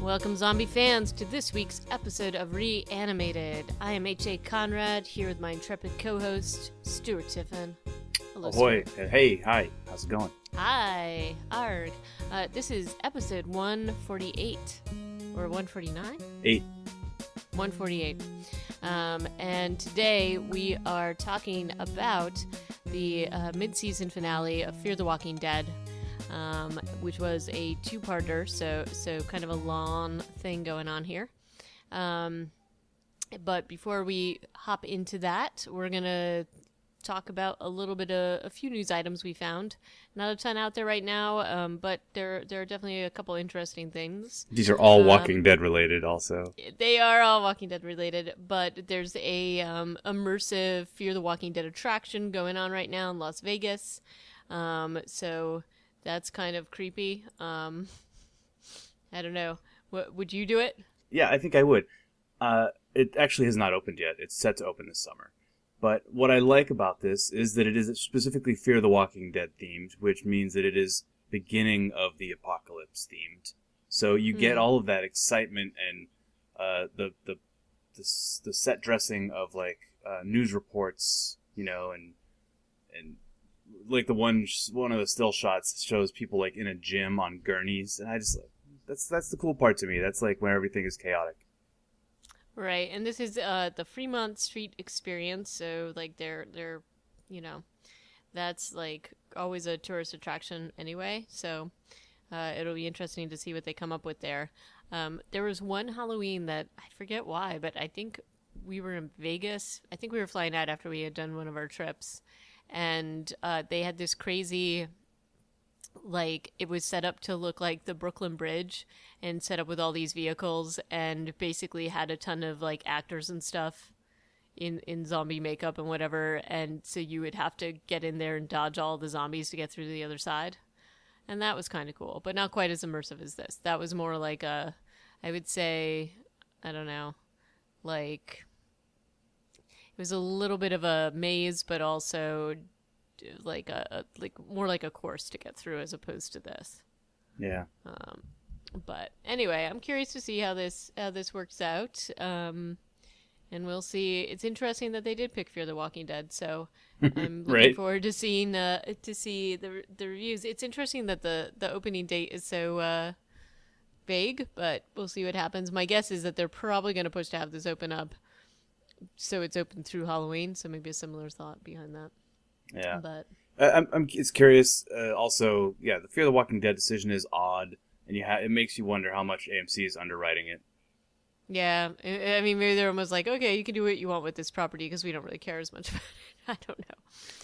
Welcome, zombie fans, to this week's episode of Reanimated. I am H.A. Conrad, here with my intrepid co-host, Stuart Tiffin. Hello, Ahoy. Stuart. Hey, hi. How's it going? Hi. Arg. This is episode 148. Or 149? 148. And today we are talking about the mid-season finale of Fear the Walking Dead. Which was a two-parter, so kind of a long thing going on here. But before we hop into that, we're going to talk about a little bit of a few news items we found. Not a ton out there right now, but there are definitely a couple interesting things. These are all Walking Dead related also. They are all Walking Dead related, but there's a immersive Fear the Walking Dead attraction going on right now in Las Vegas. So that's kind of creepy. I don't know. Would you do it? Yeah, I think I would. It actually has not opened yet. It's set to open this summer. But what I like about this is that it is specifically Fear the Walking Dead themed, which means that it is beginning of the apocalypse themed. So you get all of that excitement and the set dressing of like news reports, you know, and like the one of the still shots shows people like in a gym on gurneys, and I just that's the cool part to me. That's like when everything is chaotic. Right, and this is the Fremont Street Experience, so like they're you know, that's like always a tourist attraction anyway. So it'll be interesting to see what they come up with there. There was one Halloween that I forget why, but I think we were in Vegas. I think we were flying out after we had done one of our trips. And they had this crazy, like, it was set up to look like the Brooklyn Bridge and set up with all these vehicles and basically had a ton of, like, actors and stuff in zombie makeup and whatever. And so you would have to get in there and dodge all the zombies to get through to the other side. And that was kind of cool, but not quite as immersive as this. That was more like I would say, I don't know, like, it was a little bit of a maze, but also like more like a course to get through as opposed to this. Yeah. But anyway, I'm curious to see how this works out. And we'll see. It's interesting that they did pick Fear the Walking Dead, so I'm looking forward to seeing see the reviews. It's interesting that the opening date is so vague, but we'll see what happens. My guess is that they're probably going to push to have this open up, so it's open through Halloween, so maybe a similar thought behind that. Yeah. But it's curious. Also, yeah, the Fear the Walking Dead decision is odd, and it makes you wonder how much AMC is underwriting it. Yeah, I mean, maybe they're almost like, okay, you can do what you want with this property because we don't really care as much about it. I don't know.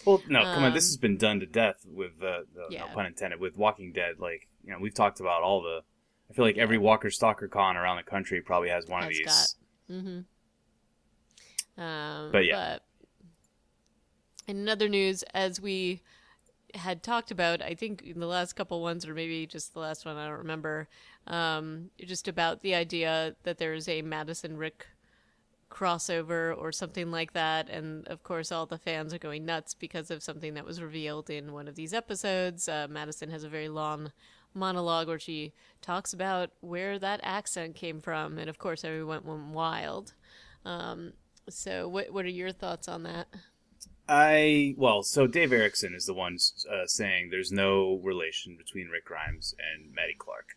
Well, no, come on. This has been done to death with, no pun intended, with Walking Dead. Like, you know, we've talked about all the... I feel like every Walker Stalker con around the country probably has one of these. Mm-hmm. But yeah. But in other news, as we had talked about, I think in the last couple ones, or maybe just the last one, I don't remember, just about the idea that there's a Madison Rick crossover or something like that. And of course, all the fans are going nuts because of something that was revealed in one of these episodes. Madison has a very long monologue where she talks about where that accent came from. And of course, everyone went wild. So what are your thoughts on that? So Dave Erickson is the one saying there's no relation between Rick Grimes and Maddie Clark.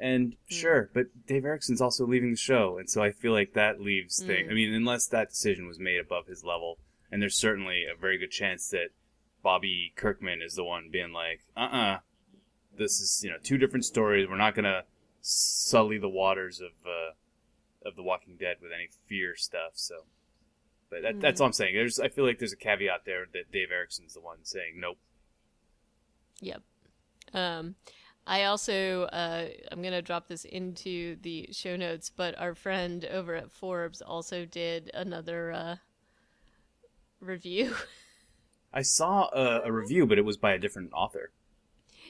And sure, but Dave Erickson's also leaving the show, and so I feel like that leaves things. I mean, unless that decision was made above his level, and there's certainly a very good chance that Bobby Kirkman is the one being like, this is, two different stories. We're not going to sully the waters of The Walking Dead with any fear stuff, so... But that's all I'm saying. I feel like there's a caveat there that Dave Erickson's the one saying nope. Yep. I also, I'm going to drop this into the show notes, but our friend over at Forbes also did another review. I saw a review, but it was by a different author.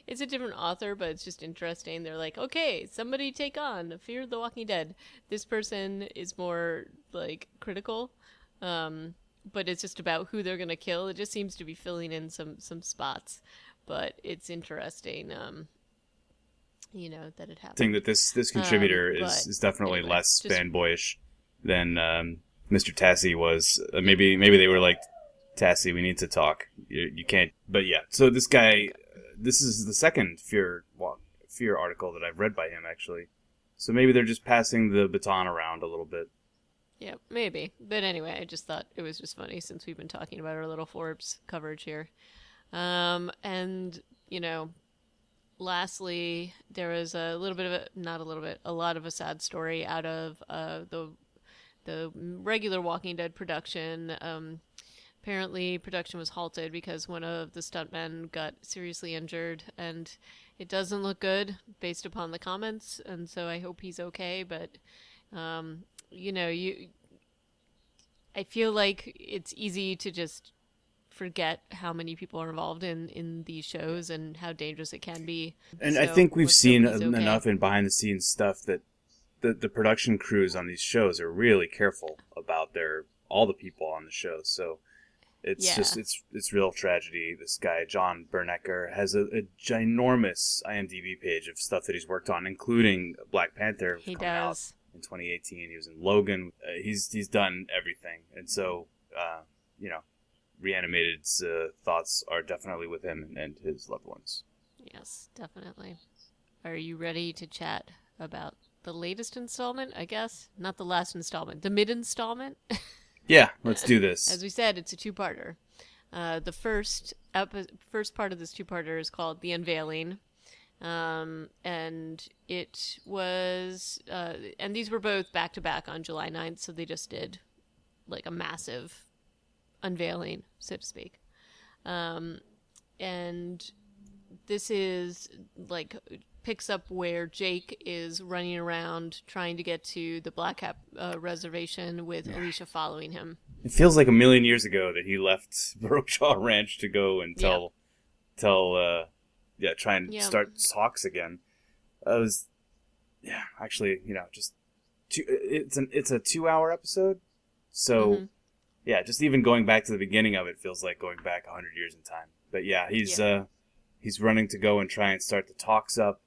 It's a different author, but it's just interesting. They're like, okay, somebody take on Fear the Walking Dead. This person is more, like, critical. But it's just about who they're going to kill. It just seems to be filling in some spots, but it's interesting. that it I think happened. that this contributor But is definitely anyway, less just fanboyish than Mr. Tassie was. Maybe they were like, Tassie, we need to talk. You can't. But yeah, so this guy, okay. this is the second Fear article that I've read by him actually. So maybe they're just passing the baton around a little bit. Yeah, maybe. But anyway, I just thought it was just funny since we've been talking about our little Forbes coverage here. And you know, lastly, there was a little bit of a not a little bit, a lot of a sad story out of the regular Walking Dead production. Apparently, production was halted because one of the stuntmen got seriously injured, and it doesn't look good based upon the comments. And so I hope he's okay. But um, you I feel like it's easy to just forget how many people are involved in these shows and how dangerous it can be. And I So think we've let's hope seen he's okay. enough in behind the scenes stuff that the production crews on these shows are really careful about their all the people on the show. So it's just Yeah, it's real tragedy. This guy John Bernecker has a ginormous IMDb page of stuff that he's worked on, including Black Panther he coming out does. in 2018. He was in Logan. He's done everything, and so you know, Reanimated's thoughts are definitely with him and his loved ones. Yes, definitely. Are you ready to chat about the latest installment? I guess not the last installment, the mid installment. Yeah, let's do this. As we said, it's a two-parter. The first part of this two-parter is called "The Unveiling," and it was and these were both back to back on July 9th, so they just did like a massive unveiling, so to speak. Um, and this is like picks up where Jake is running around trying to get to the Black Hat reservation with Alicia following him. It feels like a million years ago that he left Baroque Ranch to go and Yeah, try and yeah, start talks again. I was, yeah, actually, just it's a 2 hour episode, so mm-hmm. yeah, just even going back to the beginning of it feels like going back 100 years in time. But yeah, Yeah, he's running to go and try and start the talks up.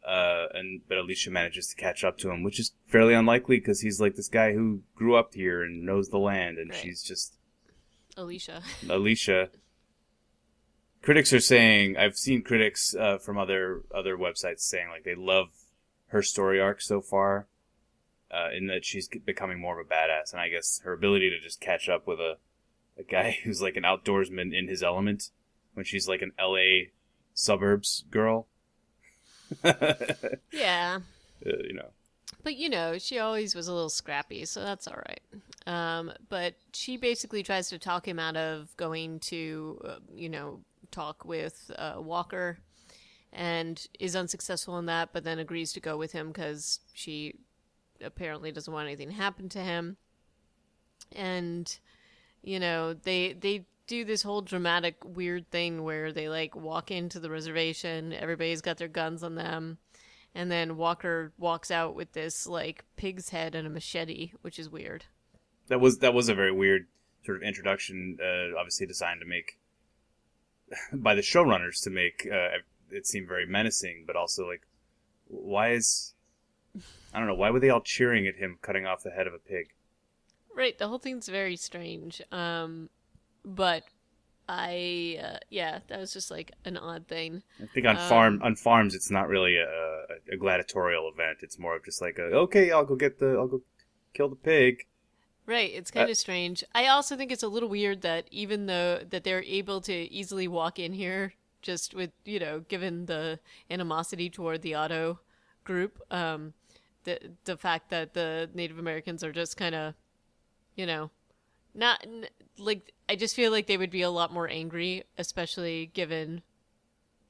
But Alicia manages to catch up to him, which is fairly unlikely because he's like this guy who grew up here and knows the land, and right. she's just Alicia. Alicia. Critics are saying I've seen critics from other websites saying like they love her story arc so far, in that she's becoming more of a badass, and I guess her ability to just catch up with a guy who's like an outdoorsman in his element when she's like an LA suburbs girl. Yeah, you know. but she always was a little scrappy, so that's all right. But she basically tries to talk him out of going to, talk with Walker, and is unsuccessful in that, but then agrees to go with him because she apparently doesn't want anything to happen to him. And they do this whole dramatic weird thing where they like walk into the reservation, everybody's got their guns on them, and then Walker walks out with this like pig's head and a machete, which is weird. That was a very weird sort of introduction, obviously designed to make by the showrunners to make it seem very menacing, but also like why is I don't know, why were they all cheering at him cutting off the head of a pig? Right, the whole thing's very strange. But yeah, that was just like an odd thing. I think Um, on farms it's not really a gladiatorial event. It's more of just like okay, I'll go kill the pig. right, it's Uh, kind of strange. I also think it's a little weird that even though that they're able to easily walk in here just with, given the animosity toward the auto group, the fact that the Native Americans are just kind of, you know, not like I just feel like they would be a lot more angry, especially given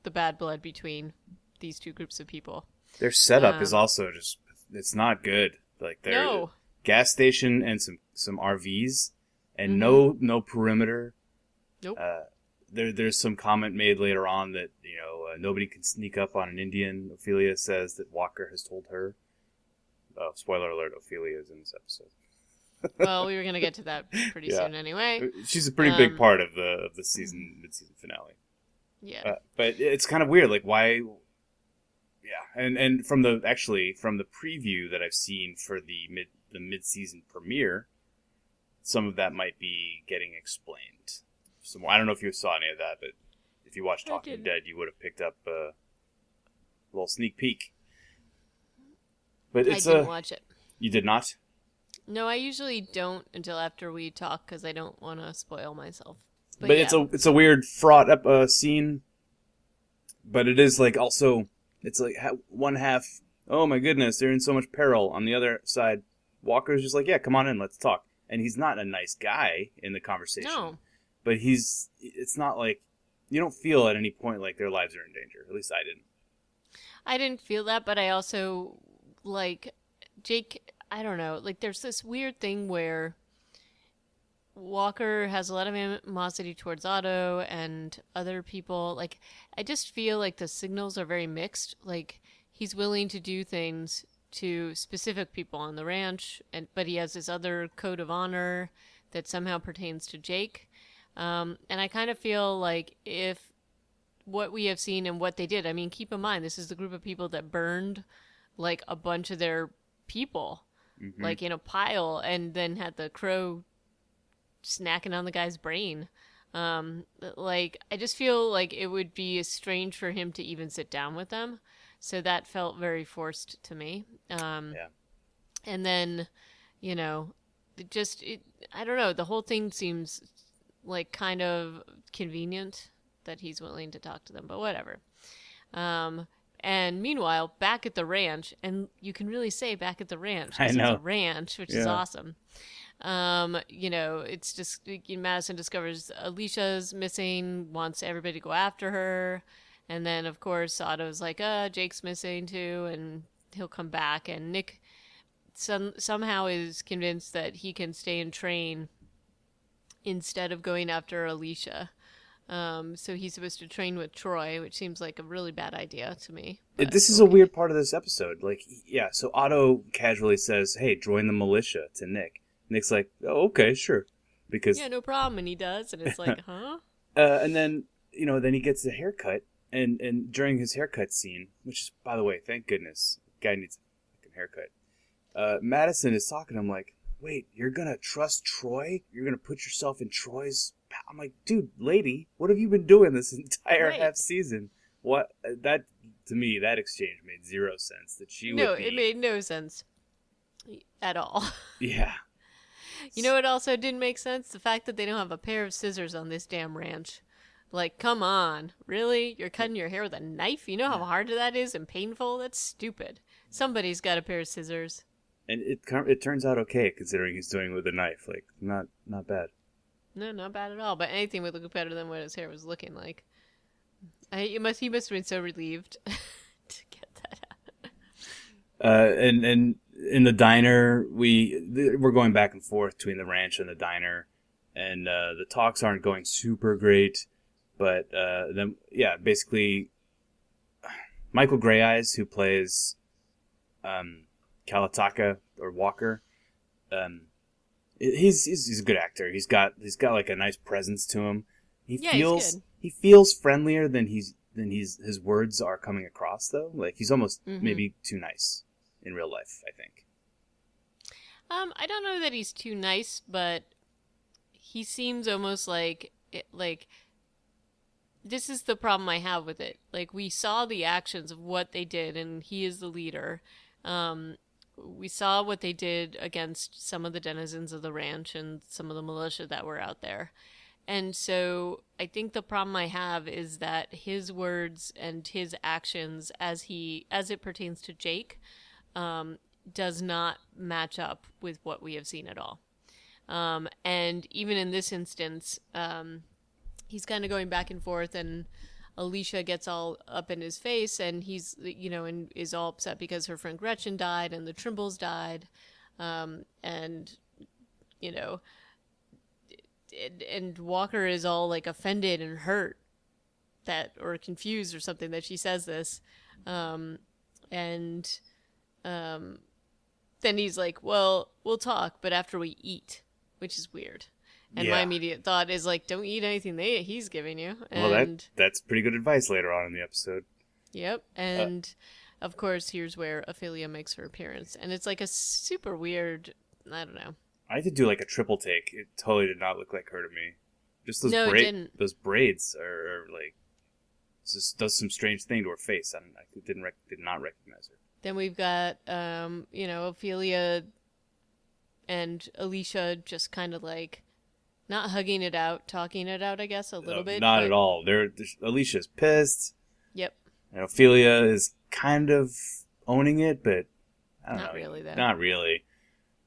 the bad blood between these two groups of people. their setup is Um, also just it's not good. Like their no. gas station and some RVs and Mm-hmm. no perimeter. Nope. Uh, there's some comment made later on that nobody can sneak up on an Indian. Ophelia says that Walker has told her. Oh, spoiler alert! Ophelia is in this episode. Well, we were gonna get to that pretty Yeah, soon anyway. she's a pretty big Um, part of the season mid-season finale. yeah. But it's kind of weird. Like why? Yeah, and from the preview that I've seen for the mid-season premiere, some of that might be getting explained. Some more. I don't know if you saw any of that, but if you watched I Talking did. Dead, you would have picked up a little sneak peek. But I didn't watch it. You did not? No, I usually don't until after we talk because I don't want to spoil myself. But But yeah, it's a weird fraught up scene. But it is like also it's like one half. Oh my goodness, they're in so much peril. On the other side, Walker's just like, yeah, come on in, let's talk. And he's not a nice guy in the conversation. no, But it's not like you don't feel at any point like their lives are in danger. At least I didn't. I didn't feel that. But I also like Jake. I don't know. Like, there's this weird thing where Walker has a lot of animosity towards Otto and other people. Like, I just feel like the signals are very mixed. Like, he's willing to do things to specific people on the ranch, but he has this other code of honor that somehow pertains to Jake. And I kind of feel like if what we have seen and what they did, I mean, keep in mind, this is the group of people that burned like a bunch of their people, Mm-hmm. like in a pile, and then had the crow snacking on the guy's brain. Like, I just feel like it would be strange for him to even sit down with them. So that felt very forced to me. Yeah. And then, you know, I don't know, the whole thing seems like kind of convenient that he's willing to talk to them, but whatever. And meanwhile, back at the ranch, and you can really say back at the ranch I because it's know. a ranch, which is Yeah. awesome. You know, it's just Madison discovers Alicia's missing, wants everybody to go after her, and then of course Otto's like, Jake's missing too, and he'll come back, and Nick somehow is convinced that he can stay and train instead of going after Alicia. So he's supposed to train with Troy, which seems like a really bad idea to me. But This is a okay. weird part of this episode. Like, yeah, so Otto casually says, "Hey, join the militia," to Nick. Nick's like, "Oh, okay, sure," because Yeah, no problem, and he does, and it's like, huh? and then then he gets a haircut, and during his haircut scene, which is, by the way, thank goodness, guy needs a fucking haircut. Madison is talking to him like, "Wait, you're gonna trust Troy? You're gonna put yourself in Troy's?" I'm like, dude, lady, what have you been doing this entire Right. half season? What that to me, that exchange made zero sense. That she No, would be, it made no sense at all. yeah, You know what also didn't make sense? The fact that they don't have a pair of scissors on this damn ranch. Like, come on. Really? You're cutting your hair with a knife? You know how hard that is and painful? That's stupid. Somebody's got a pair of scissors. and it turns out okay considering he's doing it with a knife. Like, not bad. No, not bad at all. But anything would look better than what his hair was looking like. He must have been so relieved to get that out. And in the diner, we're going back and forth between the ranch and the diner, and the talks aren't going super great. But then, yeah, basically, Michael Greyeyes, who plays Kalataka or Walker, he's a good actor. He's got like a nice presence to him. Yeah, he's good. He feels friendlier than his words are coming across, though. Like, he's almost maybe too nice in real life, I think. I don't know that he's too nice, but he seems almost like this is the problem I have with it. Like, we saw the actions of what they did, and he is the leader. We saw what they did against some of the denizens of the ranch and some of the militia that were out there. And so I think the problem I have is that his words and his actions as it pertains to Jake does not match up with what we have seen at all. And even in this instance, he's kind of going back and forth, and Alicia gets all up in his face, and he's, and is all upset because her friend Gretchen died and the Trimbles died. And, and Walker is all like offended and hurt or confused or something that she says this. And then he's like, well, we'll talk, but after we eat, which is weird. And my immediate thought is like, don't eat anything he's giving you. And Well, that's pretty good advice later on in the episode. yep. And of course, here's where Ophelia makes her appearance, and it's like a super weird. I don't know. I had to do like a triple take. It totally did not look like her to me. Just No, it didn't. those braids are like just does some strange thing to her face. I did not recognize her. Then we've got, Ophelia and Alicia just kind of like not hugging it out, talking it out, I guess, a little bit. Not But at all. Alicia's pissed, yep, and Ophelia is kind of owning it, but I don't not know, really though. not really.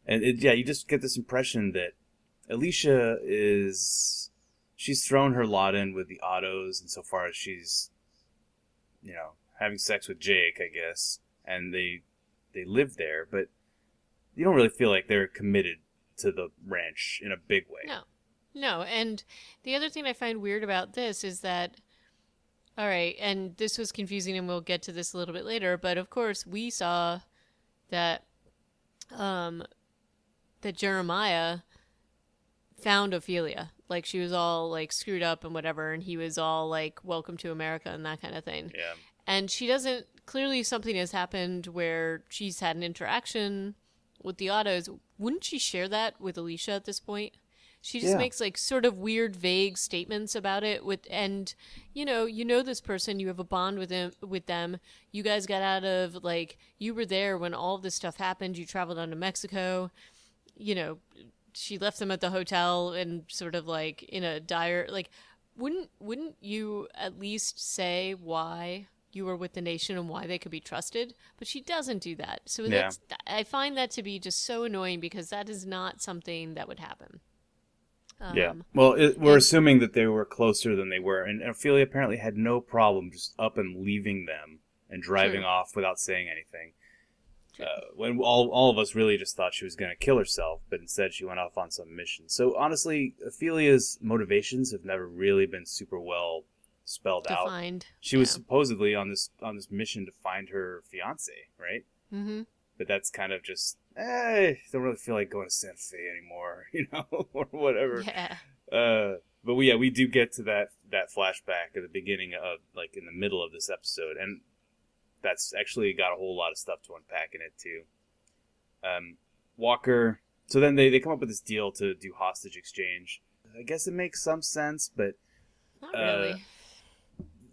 And you just get this impression that Alicia she's thrown her lot in with the Ottos, insofar as she's, having sex with Jake, I guess, and they live there, but you don't really feel like they're committed to the ranch in a big way. No, no. And the other thing I find weird about this is that, all right, and this was confusing, and we'll get to this a little bit later. But of course, we saw that that Jeremiah found Ophelia. Like, she was all like screwed up and whatever, and he was all like, welcome to America and that kind of thing. Yeah. And she doesn't, clearly something has happened where she's had an interaction with the Ottos. Wouldn't she share that with Alicia at this point? She just makes like sort of weird, vague statements about it. And you know this person. You have a bond with them. You guys got out of, like, you were there when all of this stuff happened. You traveled on to Mexico. She left them at the hotel and sort of like in a dire, like, wouldn't you at least say why you were with the nation and why they could be trusted? But she doesn't do that. So I find that to be just so annoying, because that is not something that would happen. Well, we're assuming that they were closer than they were, and Ophelia apparently had no problem just up and leaving them and driving off without saying anything. When all of us really just thought she was going to kill herself, but instead she went off on some mission. So honestly, Ophelia's motivations have never really been super well spelled Defined. out. She was supposedly on this mission to find her fiance, right? Mm-hmm. But that's kind of just, don't really feel like going to Santa Fe anymore, or whatever. Yeah. But we do get to that flashback at the beginning of, like, in the middle of this episode, and that's actually got a whole lot of stuff to unpack in it too. Walker. So then they come up with this deal to do hostage exchange. I guess it makes some sense, but not really.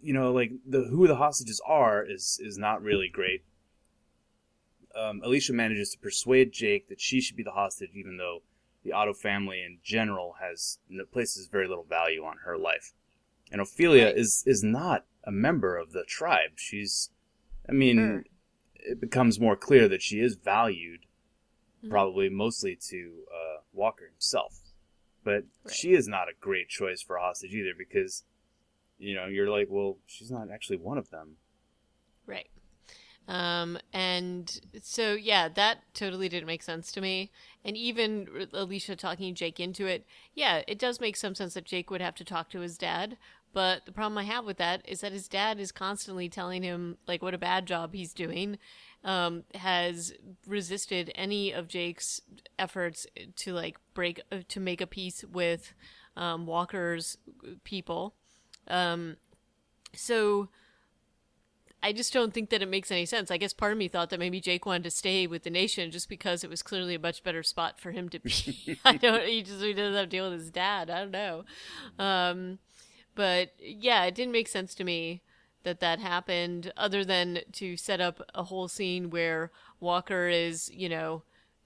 Like who the hostages are is not really great. Alicia manages to persuade Jake that she should be the hostage, even though the Otto family in general places very little value on her life. And Ophelia is not a member of the tribe. It becomes more clear that she is valued, probably mostly to Walker himself. But she is not a great choice for a hostage either, because, you're like, well, she's not actually one of them. Right. And so, that totally didn't make sense to me. And even Alicia talking Jake into it, it does make some sense that Jake would have to talk to his dad. But the problem I have with that is that his dad is constantly telling him, like, what a bad job he's doing, has resisted any of Jake's efforts to, like, to make a peace with Walker's people. So I just don't think that it makes any sense. I guess part of me thought that maybe Jake wanted to stay with the nation just because it was clearly a much better spot for him to be. He doesn't have to deal with his dad. I don't know. But it didn't make sense to me that happened, other than to set up a whole scene where Walker is,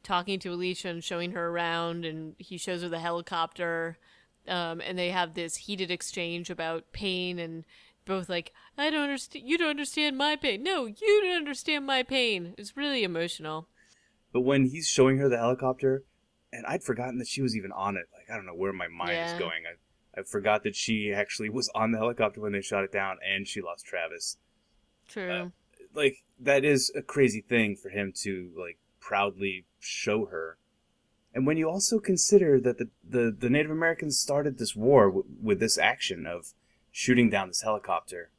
talking to Alicia and showing her around, and he shows her the helicopter, and they have this heated exchange about pain, and both like, I don't understand, you don't understand my pain. No, you don't understand my pain. It's really emotional. But when he's showing her the helicopter, and I'd forgotten that she was even on it. Like, I don't know where my mind is going. I forgot that she actually was on the helicopter when they shot it down, and she lost Travis. True. That is a crazy thing for him to, like, proudly show her. And when you also consider that the Native Americans started this war with this action of shooting down this helicopter,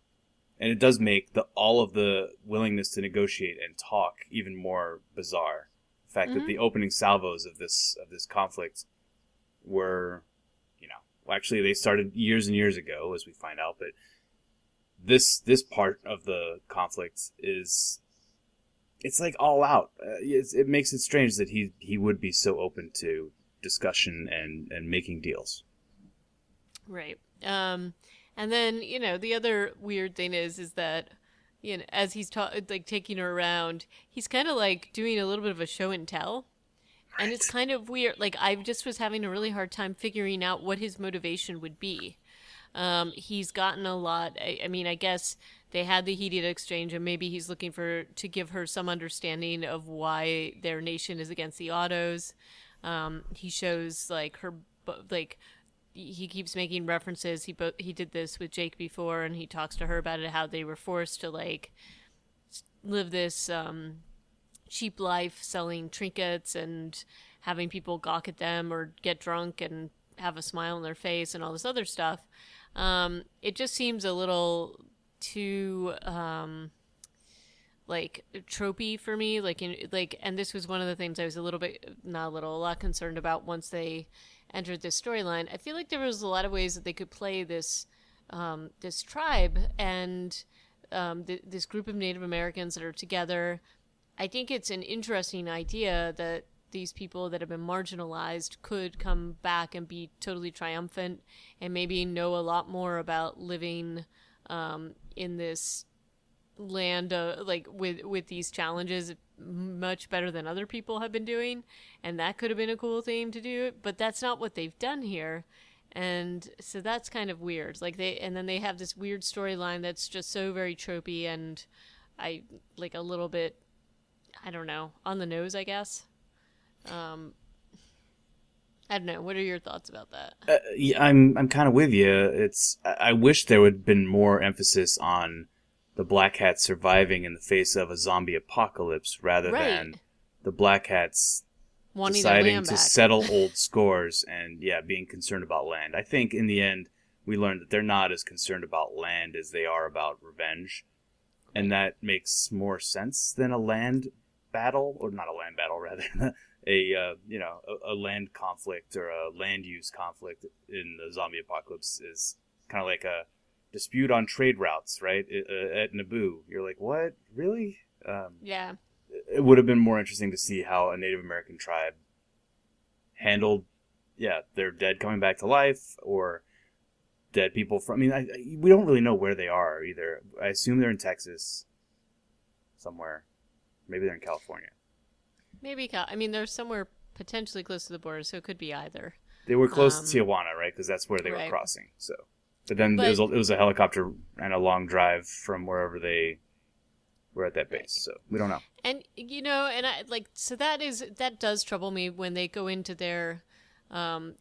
and it does make all of the willingness to negotiate and talk even more bizarre. The fact that the opening salvos of this conflict were, actually they started years and years ago, as we find out, but this part of the conflict is it's like all out. It makes it strange that he would be so open to discussion and making deals. Right. And then, the other weird thing is that, as he's like taking her around, he's kind of like doing a little bit of a show and tell. And it's Right. kind of weird. Like, I just was having a really hard time figuring out what his motivation would be. He's gotten a lot. I mean, I guess they had the heated exchange, and maybe he's looking to give her some understanding of why their nation is against the autos. He shows like like he keeps making references. He did this with Jake before, and he talks to her about it, how they were forced to like live this cheap life, selling trinkets and having people gawk at them or get drunk and have a smile on their face and all this other stuff. It just seems a little too like tropey for me. And this was one of the things I was a lot concerned about once they entered this storyline. I feel like there was a lot of ways that they could play this tribe and this group of Native Americans that are together. I think it's an interesting idea that these people that have been marginalized could come back and be totally triumphant and maybe know a lot more about living in this land like with these challenges much better than other people have been doing, and that could have been a cool theme to do, but that's not what they've done here. And so that's kind of weird. And then they have this weird storyline that's just so very tropey, and I like a little bit, I don't know, on the nose, I guess. um I don't know. What are your thoughts about that? Yeah, I'm kind of with you. I wish there would have been more emphasis on the Black Hats surviving in the face of a zombie apocalypse rather Right. than the Black Hats Wanting their deciding land to back. settle old scores and being concerned about land. I think in the end we learned that they're not as concerned about land as they are about revenge, and Right. that makes more sense than a land battle, or not a land battle rather. A land conflict or a land use conflict in the zombie apocalypse is kind of like a dispute on trade routes, right? At Naboo, you're like, what, really? Yeah. It would have been more interesting to see how a Native American tribe handled, their dead coming back to life, or dead people from. I mean, we don't really know where they are either. I assume they're in Texas somewhere. Maybe they're in California. Maybe. I mean, they're somewhere potentially close to the border, so it could be either. They were close to Um, Tijuana, right? Because that's where they were right. crossing. So, but then But it was a helicopter and a long drive from wherever they were at that right. base. So we don't know. And and I like so that does trouble me when they go into to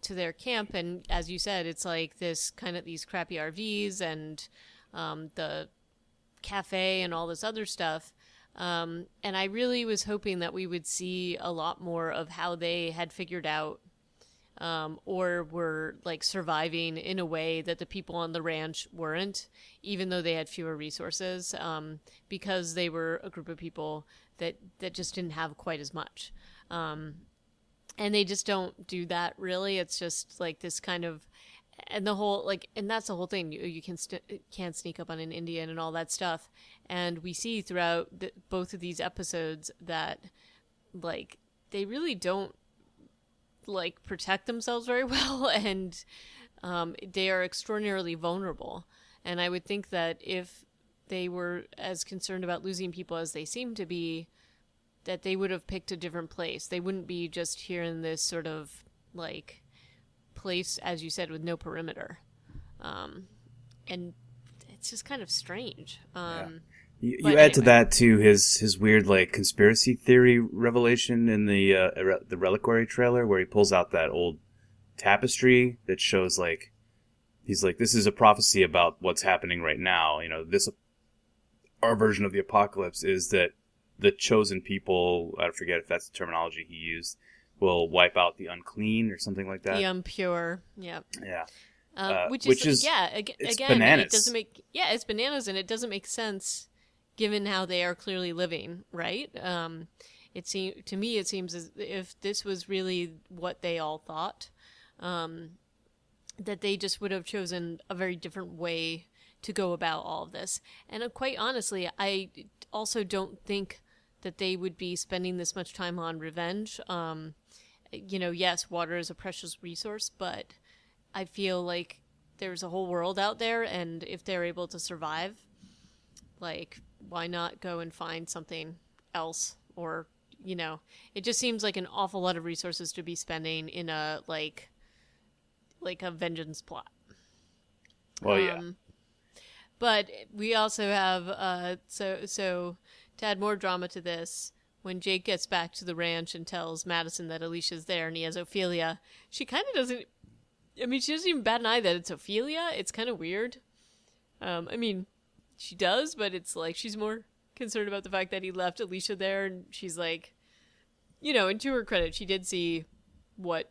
their camp, and as you said, it's like this kind of these crappy RVs and the cafe and all this other stuff. And I really was hoping that we would see a lot more of how they had figured out or were like surviving in a way that the people on the ranch weren't, even though they had fewer resources, because they were a group of people that just didn't have quite as much. And they just don't do that really. It's just like this kind of, and the whole like, and that's the whole thing. You can't sneak up on an Indian and all that stuff. And we see throughout both of these episodes that like they really don't like protect themselves very well, and they are extraordinarily vulnerable. And I would think that if they were as concerned about losing people as they seem to be, that they would have picked a different place. They wouldn't be just here in this sort of like place, as you said, with no perimeter. And it's just kind of strange. Yeah. You But add to anyway, that too his weird like conspiracy theory revelation in the reliquary trailer where he pulls out that old tapestry that shows like he's like, this is a prophecy about what's happening right now. This our version of the apocalypse is that the chosen people, I forget if that's the terminology he used, will wipe out the unclean or something like the that. impure, yeah. Yeah. Which Which is is yeah. it's Again, it bananas. doesn't make it's bananas, and it doesn't make sense given how they are clearly living, right? To me it seems as if this was really what they all thought, that they just would have chosen a very different way to go about all of this. And quite honestly, I also don't think that they would be spending this much time on revenge. Yes, water is a precious resource, but I feel like there's a whole world out there, and if they're able to survive, like, why not go and find something else? Or, it just seems like an awful lot of resources to be spending in a, like a vengeance plot. Well, yeah. But we also have, so to add more drama to this, when Jake gets back to the ranch and tells Madison that Alicia's there and he has Ophelia, she kind of doesn't, she doesn't even bat an eye that it's Ophelia. It's kind of weird. She does, but it's like she's more concerned about the fact that he left Alicia there, and she's like, and to her credit, she did see what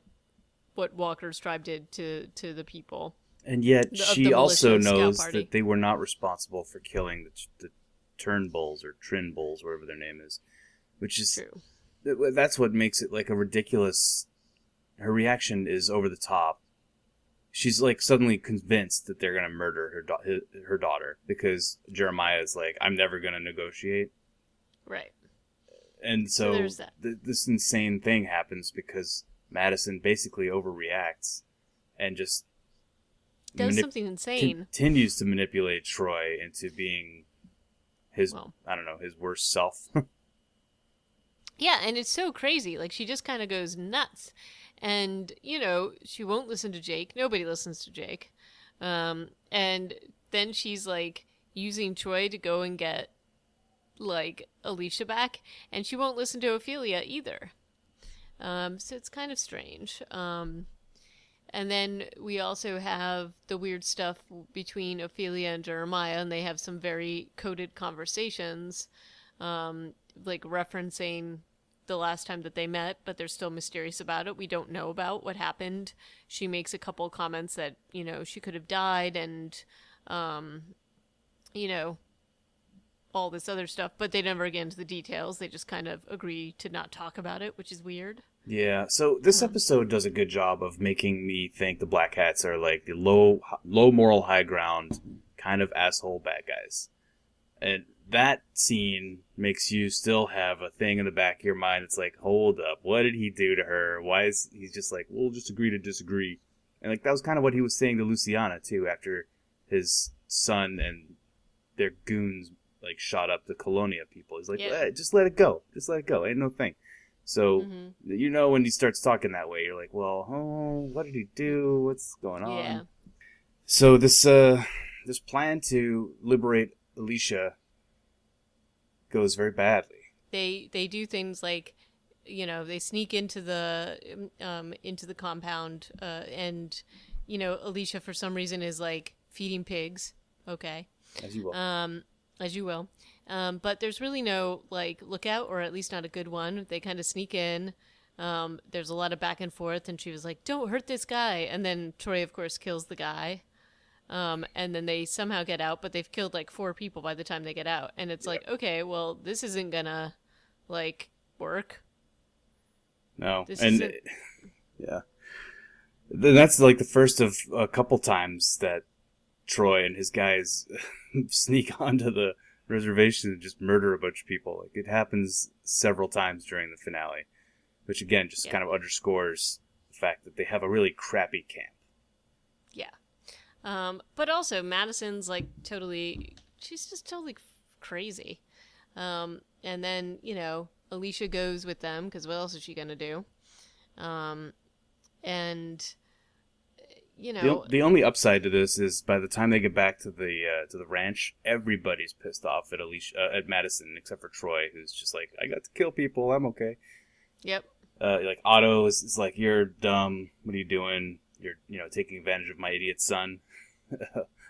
Walker's tribe did to the people. And yet she also knows that they were not responsible for killing the Turnbulls or Trinbulls, whatever their name is, which is true. That's what makes it like a ridiculous. Her reaction is over the top. She's like suddenly convinced that they're gonna murder her daughter because Jeremiah is like, I'm never gonna negotiate. Right. And so there's that. This insane thing happens because Madison basically overreacts and just does something insane. Continues to manipulate Troy into being his worst self. Yeah, and it's so crazy. Like, she just kind of goes nuts. And, she won't listen to Jake. Nobody listens to Jake. And then she's, like, using Troy to go and get, like, Alicia back. And she won't listen to Ophelia either. So it's kind of strange. And then we also have the weird stuff between Ophelia and Jeremiah. And they have some very coded conversations, like referencing the last time that they met, but they're still mysterious about it. We don't know about what happened. She makes a couple comments that, she could have died and, all this other stuff, but they never get into the details. They just kind of agree to not talk about it, which is weird. Yeah, so this episode does a good job of making me think the Black Hats are like the low moral high ground kind of asshole bad guys. And that scene makes you still have a thing in the back of your mind. It's like, hold up, what did he do to her? Why is he's just like, we'll just agree to disagree. And like that was kind of what he was saying to Luciana too, after his son and their goons like shot up the Colonia people. He's like, just let it go. Just let it go. Ain't no thing. So, when he starts talking that way, you're like, well, what did he do? What's going on? Yeah. So this plan to liberate Alicia goes very badly. They do things like, they sneak into the compound, and Alicia for some reason is like feeding pigs. Okay. As you will. As you will. But there's really no like lookout, or at least not a good one. They kind of sneak in. There's a lot of back and forth, and she was like, "Don't hurt this guy," and then Troy, of course, kills the guy. And then they somehow get out, but they've killed like 4 people by the time they get out. And it's like, okay, well, this isn't gonna like work. No. Yeah. Then that's like the first of a couple times that Troy and his guys sneak onto the reservation and just murder a bunch of people. Like it happens several times during the finale, which again just kind of underscores the fact that they have a really crappy camp. Yeah. But also Madison's like she's just totally crazy. And then, Alicia goes with them because what else is she going to do? And the only upside to this is by the time they get back to the ranch, everybody's pissed off at Madison except for Troy, who's just like, I got to kill people, I'm okay. Yep. Like Otto is like, you're dumb. What are you doing? You're taking advantage of my idiot son.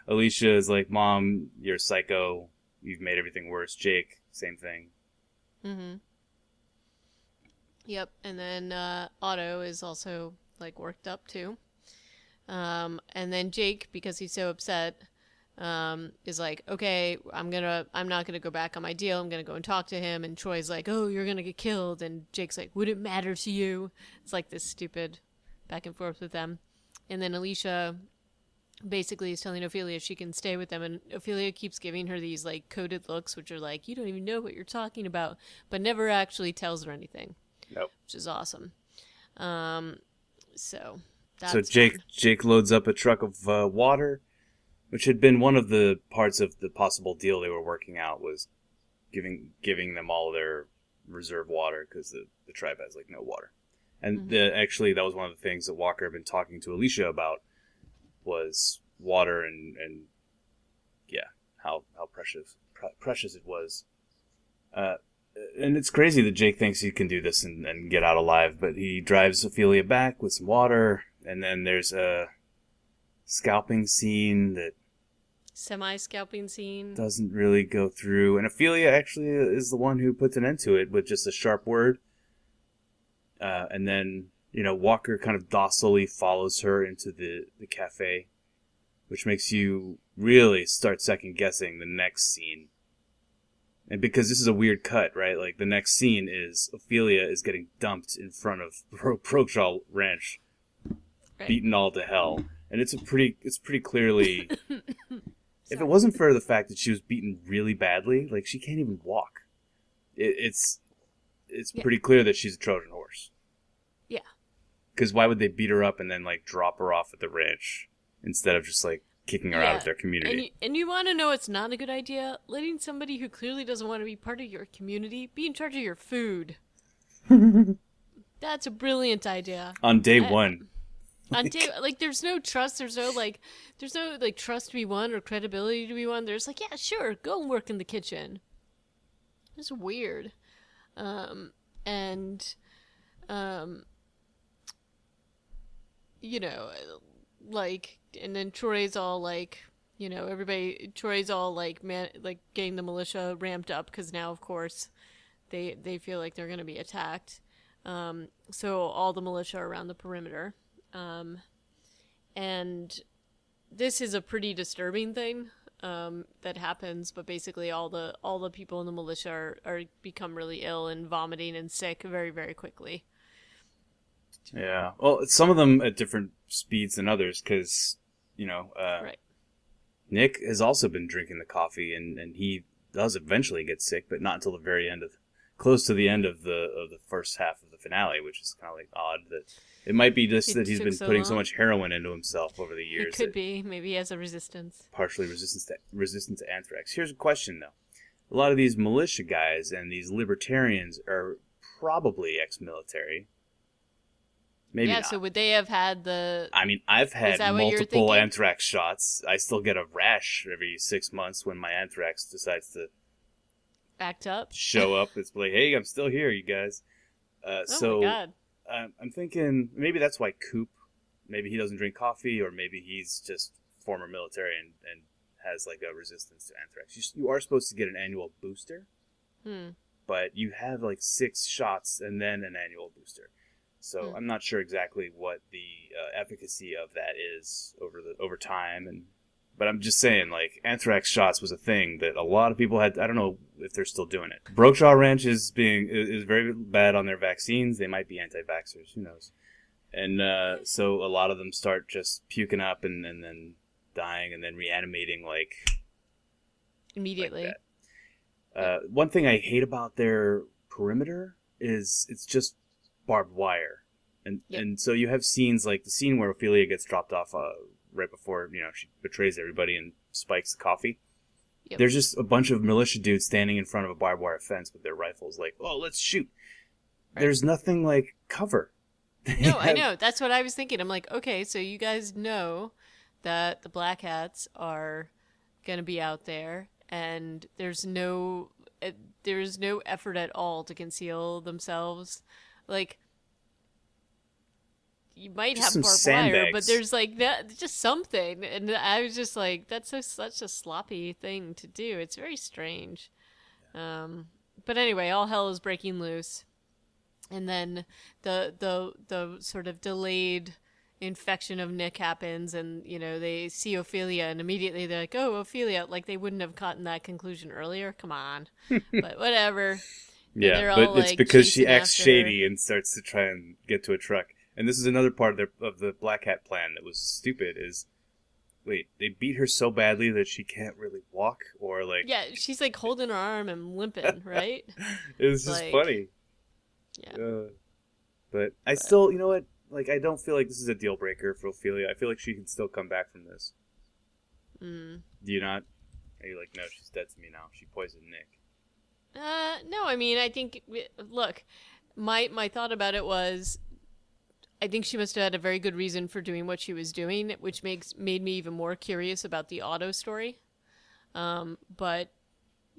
Alicia is like, Mom, you're a psycho. You've made everything worse. Jake, same thing. Mm-hmm. Yep. And then Otto is also like worked up too. And then Jake, because he's so upset, is like, okay, I'm not gonna go back on my deal. I'm gonna go and talk to him. And Troy's like, oh, you're gonna get killed. And Jake's like, would it matter to you? It's like this stupid back and forth with them. And then Alicia basically is telling Ophelia she can stay with them, and Ophelia keeps giving her these like coded looks, which are like, you don't even know what you're talking about, but never actually tells her anything, Nope. which is awesome. Um, so So that's fun. Jake loads up a truck of water, which had been one of the parts of the possible deal they were working out, was giving them all their reserve water, because the tribe has like no water. And actually, that was one of the things that Walker had been talking to Alicia about, was water and yeah, how precious it was. And it's crazy that Jake thinks he can do this and get out alive, but he drives Ophelia back with some water, and then there's a scalping scene that Semi-scalping scene. doesn't really go through, and Ophelia actually is the one who puts an end to it with just a sharp word. And then, Walker kind of docilely follows her into the cafe, which makes you really start second-guessing the next scene. And because this is a weird cut, right? Like, the next scene is Ophelia is getting dumped in front of Brokshaw Ranch, Right. beaten all to hell. And it's pretty clearly... If it wasn't for the fact that she was beaten really badly, like, she can't even walk. It's pretty clear that she's a Trojan horse. Yeah. Because why would they beat her up and then, like, drop her off at the ranch instead of just, like, kicking her out of their community? And you want to know it's not a good idea? Letting somebody who clearly doesn't want to be part of your community be in charge of your food. That's a brilliant idea. On day one. On day, like, there's no trust. There's no trust to be won or credibility to be won. There's like, yeah, sure, go and work in the kitchen. It's weird. And like, and then Troy's all like, Troy's all like, getting the militia ramped up, because now, of course, they feel like they're going to be attacked. So all the militia are around the perimeter. And this is a pretty disturbing thing that happens, but basically all the people in the militia are become really ill and vomiting and sick very, very quickly. Yeah. Well, some of them at different speeds than others, because, Right. Nick has also been drinking the coffee, and he does eventually get sick, but not until the very end close to the end of the first half of the finale, which is kind of like odd that it might be just that he's been putting so much heroin into himself over the years. It could be. Maybe he has a resistance. Partially resistant to anthrax. Here's a question, though. A lot of these militia guys and these libertarians are probably ex-military. Maybe not. So would they have had the... I mean, I've had multiple anthrax shots. I still get a rash every 6 months when my anthrax decides to... act up? Show up. It's like, hey, I'm still here, you guys. Oh my God. I'm thinking maybe that's why Coop, maybe he doesn't drink coffee, or maybe he's just former military and has like a resistance to anthrax. You are supposed to get an annual booster, but you have like 6 shots and then an annual booster. So I'm not sure exactly what the efficacy of that is over time, but I'm just saying, like, anthrax shots was a thing that a lot of people had. I don't know if they're still doing it. Brokshaw Ranch is very bad on their vaccines. They might be anti-vaxxers. Who knows? And so a lot of them start just puking up and then dying and then reanimating like immediately. Like that. One thing I hate about their perimeter is it's just barbed wire, and so you have scenes like the scene where Ophelia gets dropped off right before she betrays everybody and spikes the coffee. Yep. There's just a bunch of militia dudes standing in front of a barbed wire fence with their rifles, like, oh, let's shoot. Right. There's nothing like cover. No, I know. That's what I was thinking. I'm like, okay, so you guys know that the Black Hats are gonna be out there, and there's no effort at all to conceal themselves. Like, you might just have barbed sandbags. wire, but there's like that, just something. And I was just like, that's such a sloppy thing to do. It's very strange. But anyway, all hell is breaking loose. And then the sort of delayed infection of Nick happens, and they see Ophelia, and immediately they're like, oh, Ophelia, like they wouldn't have gotten that conclusion earlier. Come on. But whatever. Yeah, but it's because she acts shady and starts to try and get to a truck. And this is another part of the Black Hat plan that was stupid, is wait, they beat her so badly that she can't really walk, or like Yeah, she's like holding her arm and limping, right? it was just Like, funny. yeah, But I but still, you know what? Like, I don't feel like this is a deal breaker for Ophelia. I feel like she can still come back from this. mm. Do you not? Are you like, no, she's dead to me now. She poisoned Nick. No, I mean, I think look, my thought about it was I think she must have had a very good reason for doing what she was doing, which made me even more curious about the Otto story. But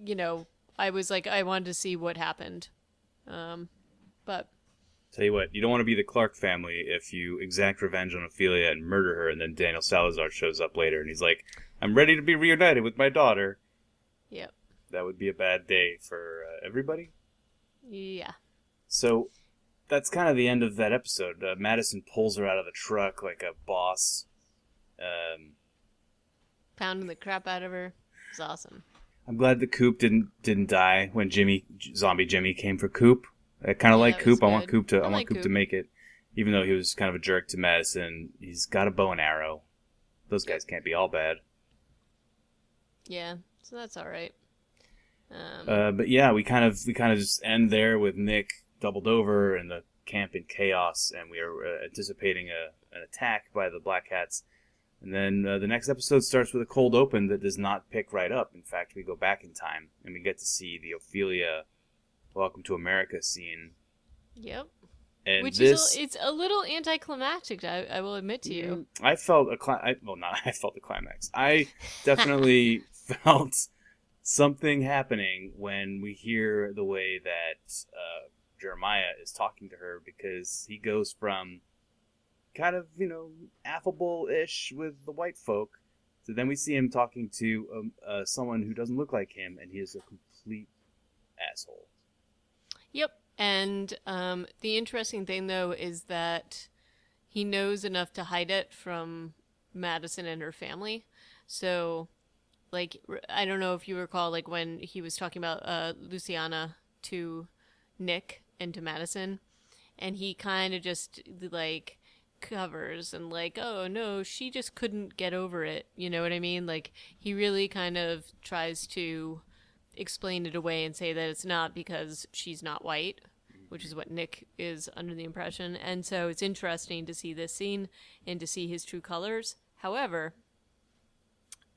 you know, I was like, I wanted to see what happened. But Tell you what, you don't want to be the Clark family if you exact revenge on Ophelia and murder her, and then Daniel Salazar shows up later and he's like, I'm ready to be reunited with my daughter. yeah, That would be a bad day for everybody. yeah, So that's kind of the end of that episode. Madison pulls her out of the truck like a boss. pounding the crap out of her. It's awesome. I'm glad the Coop didn't die when Zombie Jimmy came for Coop. I kind of Yeah, like that was Coop. I want good. Coop to I I want like Coop to Coop. make it, even though he was kind of a jerk to Madison. He's got a bow and arrow. Those guys can't be all bad. Yeah, so that's all right. But yeah, we kind of just end there with Nick doubled over and the camp in chaos, and we are anticipating an attack by the Black Hats. And then the next episode starts with a cold open that does not pick right up. In fact, we go back in time and we get to see the Ophelia Welcome to America scene. Yep. And Which this, it's a little anticlimactic. I will admit to you. I felt not I felt the climax. I definitely felt something happening when we hear the way that Jeremiah is talking to her, because he goes from kind of, affable-ish with the white folk, so then we see him talking to someone who doesn't look like him, and he is a complete asshole. Yep. And the interesting thing, though, is that he knows enough to hide it from Madison and her family. So, like, I don't know if you recall, like, when he was talking about Luciana to Nick and to Madison, and he kind of just, like, covers and, like, oh, no, she just couldn't get over it. You know what I mean? Like, he really kind of tries to explain it away and say that it's not because she's not white, which is what Nick is under the impression. And so it's interesting to see this scene and to see his true colors. However,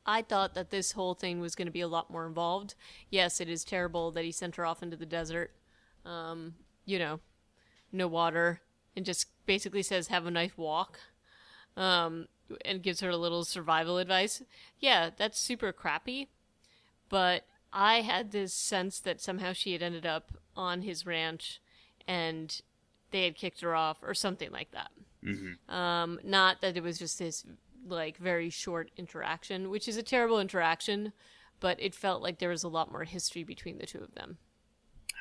I thought that this whole thing was going to be a lot more involved. Yes, it is terrible that he sent her off into the desert, no water, and just basically says, have a nice walk, and gives her a little survival advice. Yeah, that's super crappy, but I had this sense that somehow she had ended up on his ranch and they had kicked her off or something like that. Mm-hmm. Not that it was just this like very short interaction, which is a terrible interaction, but it felt like there was a lot more history between the two of them.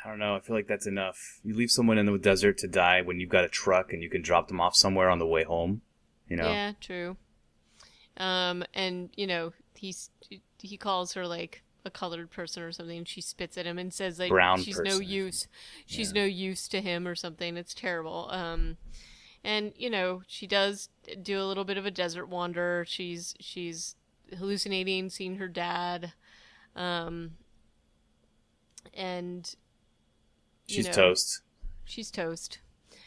I don't know. I feel like that's enough. You leave someone in the desert to die when you've got a truck and you can drop them off somewhere on the way home. Yeah, true. And he calls her like a colored person or something, and she spits at him and says like Brown she's person. no use. She's no use to him or something. It's terrible. And she does do a little bit of a desert wander. She's hallucinating, seeing her dad, and She's toast. She's toast.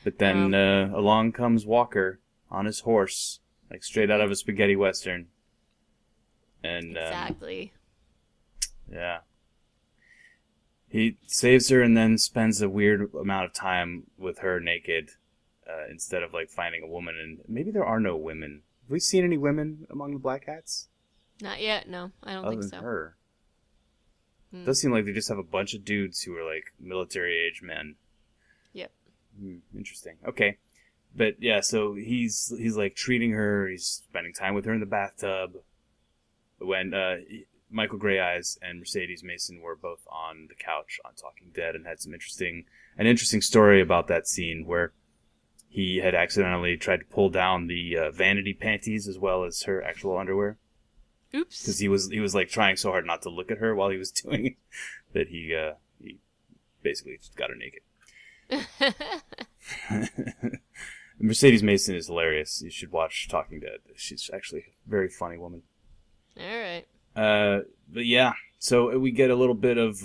But then along comes Walker on his horse, like straight out of a spaghetti western. And Exactly. yeah. He saves her and then spends a weird amount of time with her naked, instead of like finding a woman. And maybe there are no women. Have we seen any women among the Black Hats? Not yet. No, I don't Other think than so. her. It does seem like they just have a bunch of dudes who are like military age men. Yep. Interesting. Okay. But yeah, so he's like treating her, he's spending time with her in the bathtub. When Michael Grey Eyes and Mercedes Mason were both on the couch on Talking Dead and had an interesting story about that scene where he had accidentally tried to pull down the vanity panties as well as her actual underwear. Oops. Because he was like trying so hard not to look at her while he was doing it that he basically just got her naked. Mercedes Mason is hilarious. You should watch Talking Dead. She's actually a very funny woman. All right. But yeah, so we get a little bit of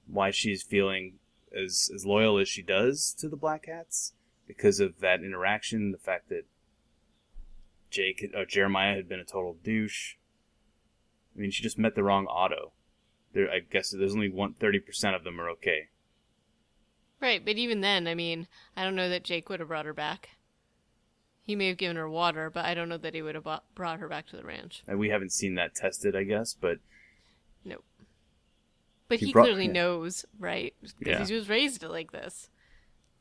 why she's feeling as loyal as she does to the Black Hats because of that interaction, the fact that Jeremiah had been a total douche. I mean, she just met the wrong auto. I guess there's only 30% of them are okay. Right, but even then, I mean, I don't know that Jake would have brought her back. He may have given her water, but I don't know that he would have brought her back to the ranch. And we haven't seen that tested, I guess, but... Nope. But he clearly knows, right? Because he was raised like this.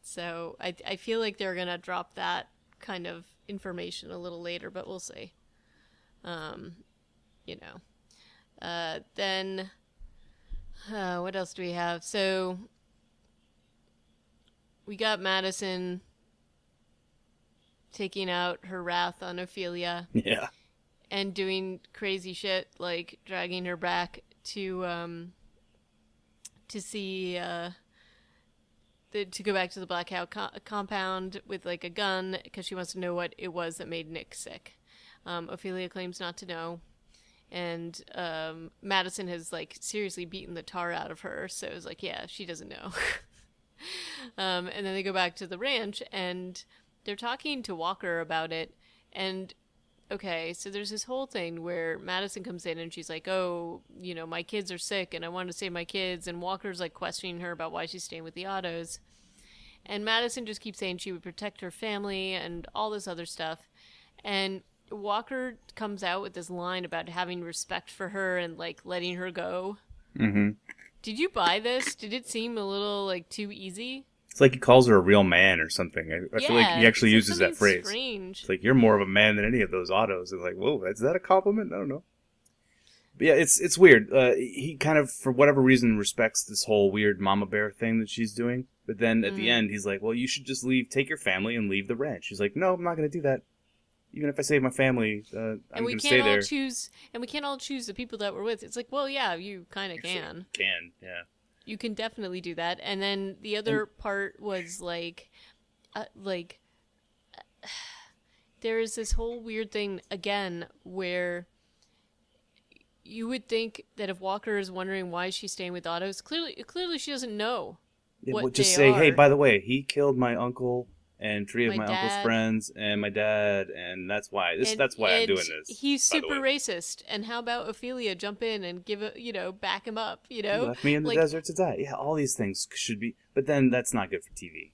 So I feel like they're going to drop that kind of information a little later, but we'll see. Then, what else do we have? So, we got Madison taking out her wrath on Ophelia. Yeah. And doing crazy shit, like dragging her back to see, to go back to the Black Hat compound with, like, a gun, because she wants to know what it was that made Nick sick. Ophelia claims not to know. And Madison has, like, seriously beaten the tar out of her, so it's like, yeah, she doesn't know. And then they go back to the ranch, and they're talking to Walker about it, and, okay, so there's this whole thing where Madison comes in, and she's like, oh, my kids are sick, and I want to save my kids, and Walker's, like, questioning her about why she's staying with the Ottos, and Madison just keeps saying she would protect her family, and all this other stuff, and Walker comes out with this line about having respect for her and, like, letting her go. Mm-hmm. Did you buy this? Did it seem a little, like, too easy? It's like he calls her a real man or something. I feel like he actually uses that phrase. Strange. It's like, you're more of a man than any of those Autos. It's like, whoa, is that a compliment? I don't know. But yeah, it's weird. He kind of, for whatever reason, respects this whole weird mama bear thing that she's doing. But then at the end, he's like, well, you should just take your family and leave the ranch. She's like, no, I'm not going to do that. Even if I save my family, I'm going to stay there. And we can't all choose the people that we're with. It's like, well, yeah, you kind of can. Yeah. You can definitely do that. And then the other part was like, there is this whole weird thing again where you would think that if Walker is wondering why she's staying with Ottos, clearly she doesn't know. Yeah, what just they say, are. hey, by the way, he killed my uncle and three of my uncle's dad. friends and my dad, and that's why I'm doing this. He's super racist. And how about Ophelia jump in and back him up? He left me in the desert to die. Yeah, all these things should be, but then that's not good for TV,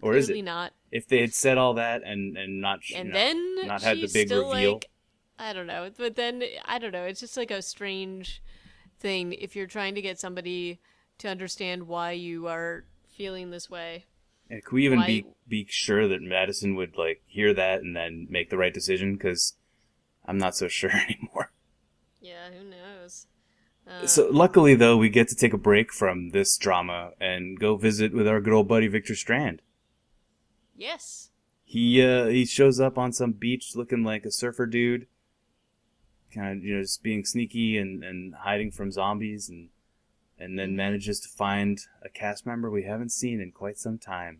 or is it? Not. If they had said all that and not then not had the big reveal. Like, I don't know, but then I don't know. It's just like a strange thing if you're trying to get somebody to understand why you are feeling this way. And could we even be sure that Madison would hear that and then make the right decision? Because I'm not so sure anymore. Yeah, who knows? So luckily, though, we get to take a break from this drama and go visit with our good old buddy Victor Strand. Yes. He shows up on some beach looking like a surfer dude, kind of just being sneaky and hiding from zombies and then manages to find a cast member we haven't seen in quite some time.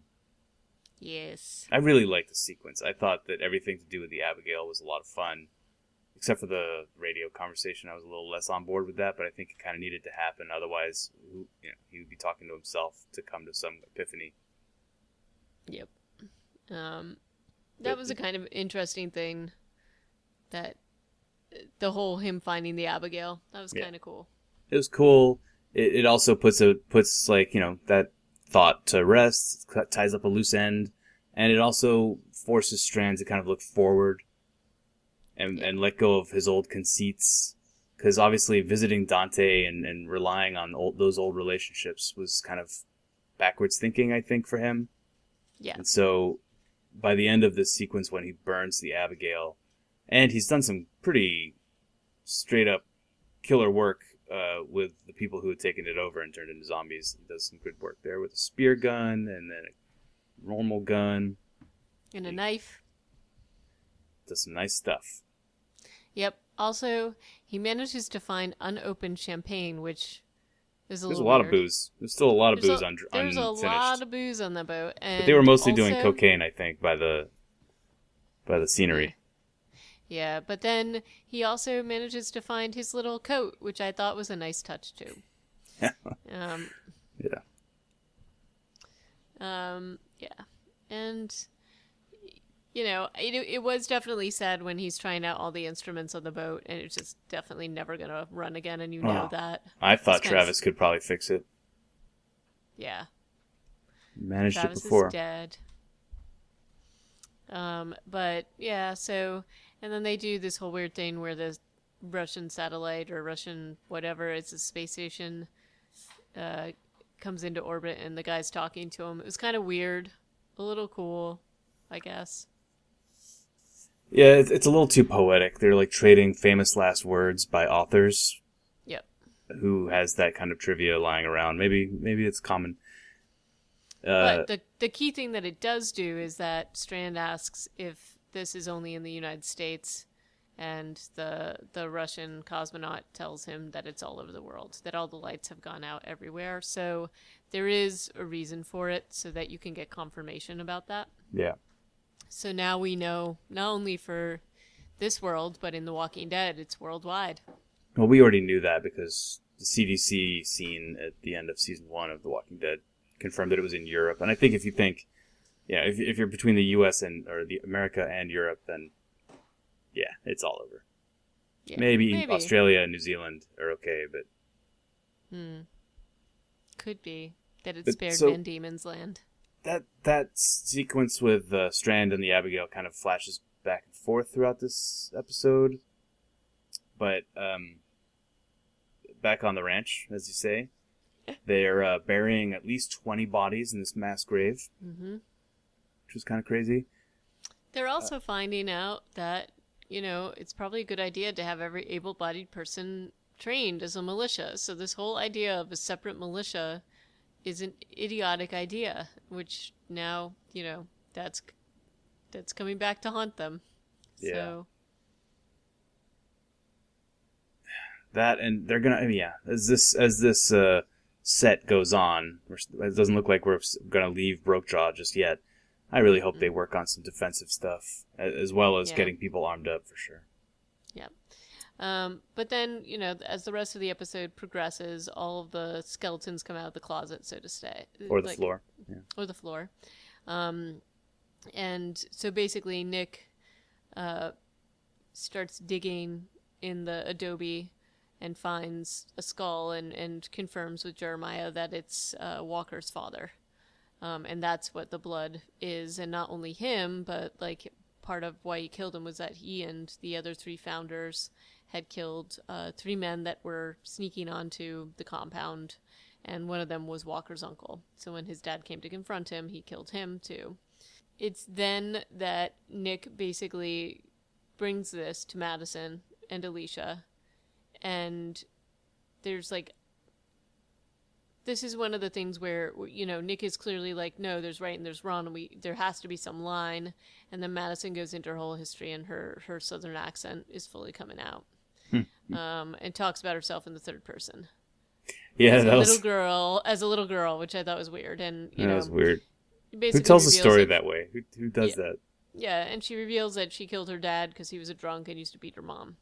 Yes. I really liked the sequence. I thought that everything to do with the Abigail was a lot of fun, except for the radio conversation. I was a little less on board with that, but I think it kind of needed to happen. Otherwise, he would be talking to himself to come to some epiphany. Yep. That was a kind of interesting thing, that the whole him finding the Abigail, that was kind of cool. It was cool. It also puts that thought to rest, ties up a loose end, and it also forces Strand to kind of look forward and let go of his old conceits. Because obviously visiting Dante and relying on those old relationships was kind of backwards thinking, I think, for him. Yeah. And so by the end of this sequence when he burns the Abigail, and he's done some pretty straight up killer work with the people who had taken it over and turned into zombies. He does some good work there with a spear gun and then a normal gun. And a knife. Does some nice stuff. Yep. Also, he manages to find unopened champagne, which is a There's little a lot weird. of booze. There's still a lot of booze unfinished. There's a lot of booze on the boat. And but they were mostly also doing cocaine, I think, by the scenery. Yeah, but then he also manages to find his little coat, which I thought was a nice touch too. Um, Yeah. yeah, and it was definitely sad when he's trying out all the instruments on the boat, and it's just definitely never gonna run again, and you know Oh, that. I It's thought kind of Travis could probably fix it. yeah. Managed it Travis is before. dead. But yeah, so and then they do this whole weird thing where the Russian satellite or Russian whatever, it's a space station, uh, comes into orbit and the guy's talking to him. It was kind of weird, a little cool, I guess. Yeah, it's a little too poetic. They're like trading famous last words by authors. Yep. Who has that kind of trivia lying around? Maybe it's common. But the key thing that it does do is that Strand asks if this is only in the United States, and the Russian cosmonaut tells him that it's all over the world, that all the lights have gone out everywhere. So there is a reason for it, so that you can get confirmation about that. Yeah. So now we know not only for this world, but in The Walking Dead, it's worldwide. Well, we already knew that because the CDC scene at the end of season 1 of The Walking Dead confirmed that it was in Europe. And I think if you're between the U.S. or the America and Europe, then yeah, it's all over. Yeah, Maybe maybe. Australia and New Zealand are okay, Could be that it but spared so Van Diemen's Land. that sequence with Strand and the Abigail kind of flashes back and forth throughout this episode. But back on the ranch, as you say, they're burying at least 20 bodies in this mass grave, which was kind of crazy. They're also finding out that, it's probably a good idea to have every able bodied person trained as a militia. So, this whole idea of a separate militia is an idiotic idea, which now, that's coming back to haunt them. Yeah. So, That, and they're gonna, as this set goes on, it doesn't look like we're gonna leave Brokejaw just yet. I really hope they work on some defensive stuff as well as yeah. getting people armed up for sure. Yeah. But then, as the rest of the episode progresses, all of the skeletons come out of the closet, so to say. Or the floor. Yeah. Or the floor. And so basically, Nick starts digging in the adobe and finds a skull and confirms with Jeremiah that it's Walker's father. And that's what the blood is. And not only him, but like part of why he killed him was that he and the other 3 founders had killed 3 men that were sneaking onto the compound. And one of them was Walker's uncle. So when his dad came to confront him, he killed him too. It's then that Nick basically brings this to Madison and Alicia. And there's like, this is one of the things where, Nick is clearly like, no, there's right and there's wrong, and there has to be some line. And then Madison goes into her whole history, and her southern accent is fully coming out. And talks about herself in the third person. Yeah, as a little girl, which I thought was weird. And that was weird. Basically who tells a story like, that way? Who does that? Yeah, and she reveals that she killed her dad because he was a drunk and used to beat her mom.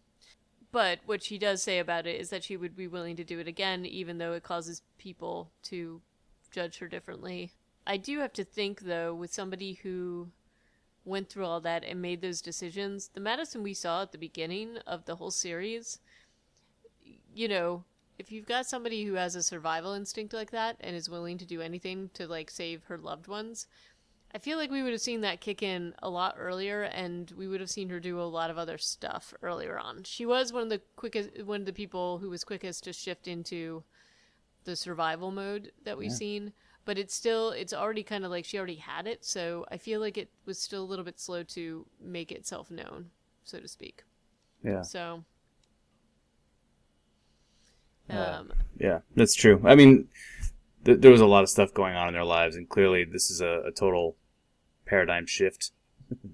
But what she does say about it is that she would be willing to do it again, even though it causes people to judge her differently. I do have to think, though, with somebody who went through all that and made those decisions, the Madison we saw at the beginning of the whole series, if you've got somebody who has a survival instinct like that and is willing to do anything to, like, save her loved ones, I feel like we would have seen that kick in a lot earlier, and we would have seen her do a lot of other stuff earlier on. She was one of the people who was quickest to shift into the survival mode that we've seen, but it's already kind of like she already had it, so I feel like it was still a little bit slow to make itself known, so to speak. Yeah. So, yeah, that's true. I mean, there was a lot of stuff going on in their lives, and clearly this is a total paradigm shift,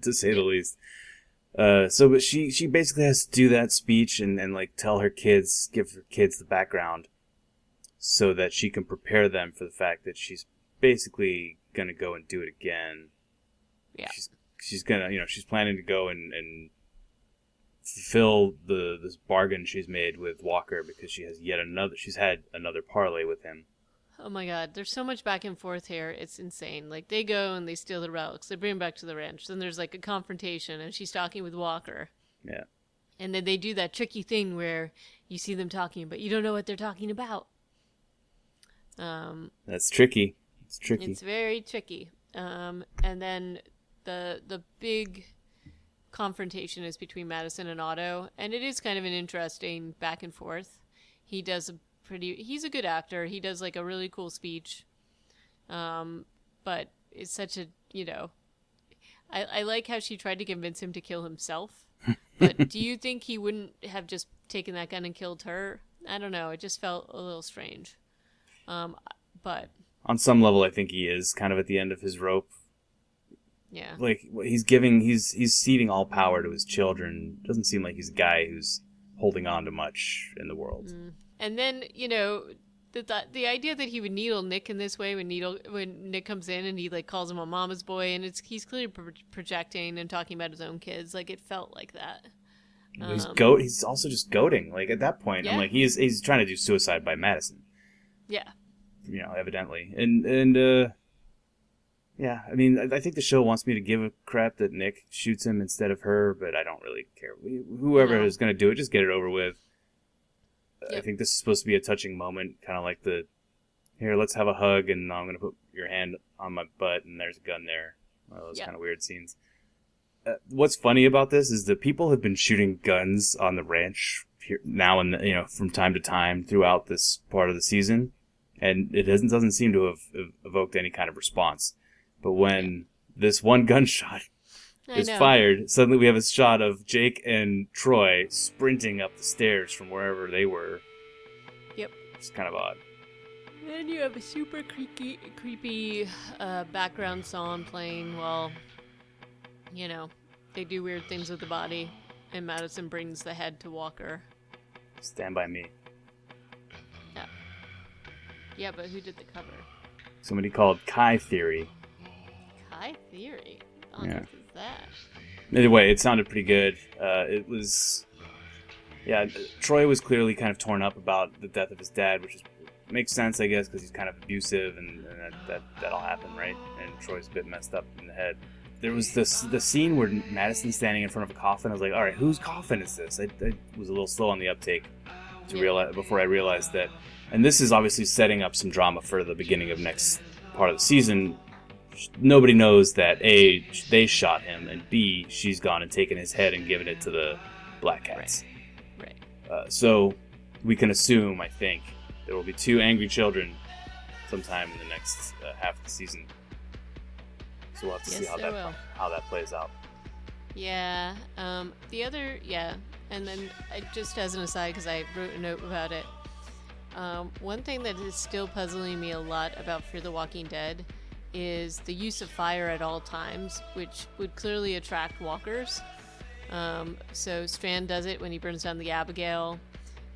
to say the least. But she basically has to do that speech and like give her kids the background so that she can prepare them for the fact that she's basically gonna go and do it again. Yeah. She's gonna, she's planning to go and fulfill this bargain she's made with Walker because she's had another parlay with him. Oh my god, there's so much back and forth here. It's insane. Like, they go and they steal the relics. They bring them back to the ranch. Then there's, like, a confrontation, and she's talking with Walker. Yeah. And then they do that tricky thing where you see them talking, but you don't know what they're talking about. That's tricky. It's tricky. It's very tricky. And then the big confrontation is between Madison and Otto, and it is kind of an interesting back and forth. He's a good actor. He does like a really cool speech. But it's such a, I like how she tried to convince him to kill himself. But do you think he wouldn't have just taken that gun and killed her? I don't know. It just felt a little strange. But on some level, I think he is kind of at the end of his rope. Yeah. Like, he's ceding all power to his children. Doesn't seem like he's a guy who's holding on to much in the world. Mm. And then, the idea that he would needle Nick in this way when Nick comes in and he like calls him a mama's boy, and he's clearly projecting and talking about his own kids. Like, it felt like that. He's also just goading. Like, at that point, yeah. I'm like, he's trying to do suicide by Madison. Yeah. Evidently. And yeah, I mean, I think the show wants me to give a crap that Nick shoots him instead of her, but I don't really care. Whoever is going to do it, just get it over with. Yep. I think this is supposed to be a touching moment, kind of like here, let's have a hug, and I'm going to put your hand on my butt, and there's a gun there. One of those kind of weird scenes. What's funny about this is that people have been shooting guns on the ranch here, now and from time to time throughout this part of the season, and it doesn't seem to have evoked any kind of response. But when this one gunshot is fired, suddenly we have a shot of Jake and Troy sprinting up the stairs from wherever they were. Yep. It's kind of odd. Then you have a super creepy background song playing while, they do weird things with the body, and Madison brings the head to Walker. Stand By Me. Yeah. Yeah, but who did the cover? Somebody called Kai Theory. Kai Theory? What is that? Anyway, it sounded pretty good. Troy was clearly kind of torn up about the death of his dad, which makes sense, I guess, because he's kind of abusive, and that'll happen, right? And Troy's a bit messed up in the head. There was the scene where Madison's standing in front of a coffin. I was like, all right, whose coffin is this? I was a little slow on the uptake realize before I realized that. And this is obviously setting up some drama for the beginning of next part of the season. Nobody knows that A, they shot him, and B, she's gone and taken his head and given it to the Black Cats. Right. So we can assume, I think, there will be 2 angry children sometime in the next half of the season. So we'll have to see how that plays out. Yeah. And then just as an aside, because I wrote a note about it, one thing that is still puzzling me a lot about Fear the Walking Dead is the use of fire at all times, which would clearly attract walkers. So Strand does it when he burns down the Abigail.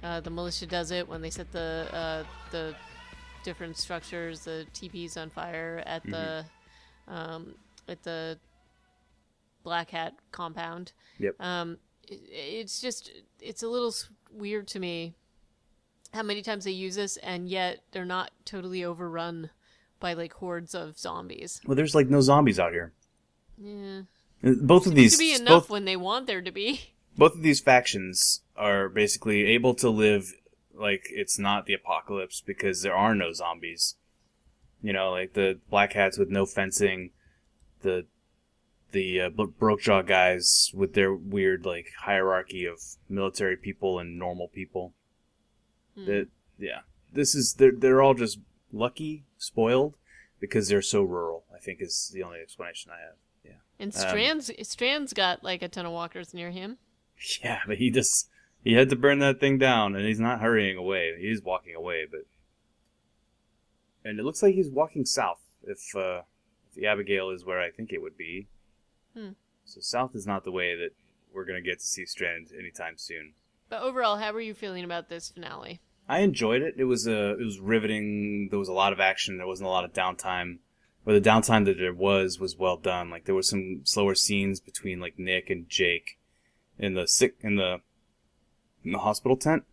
The militia does it when they set the different structures, the teepees on fire at the Black Hat compound. Yep. It's a little weird to me how many times they use this, and yet they're not totally overrun by like hordes of zombies. Well, there's like no zombies out here. Yeah. Both of these to be enough when they want there to be. Both of these factions are basically able to live like it's not the apocalypse because there are no zombies. Like the Black Hats with no fencing, the Brokejaw guys with their weird like hierarchy of military people and normal people. They're all just lucky, spoiled, because they're so rural, I think is the only explanation I have. Yeah. And Strand's got like a ton of walkers near him. Yeah, but he had to burn that thing down, and he's not hurrying away. He's walking away, and it looks like he's walking south if the Abigail is where I think it would be. So south is not the way that we're going to get to see Strand anytime soon. But overall, how were you feeling about this finale? I enjoyed it. It was riveting. There was a lot of action. There wasn't a lot of downtime. Or the downtime that there was well done. Like there were some slower scenes between like Nick and Jake, in the hospital tent.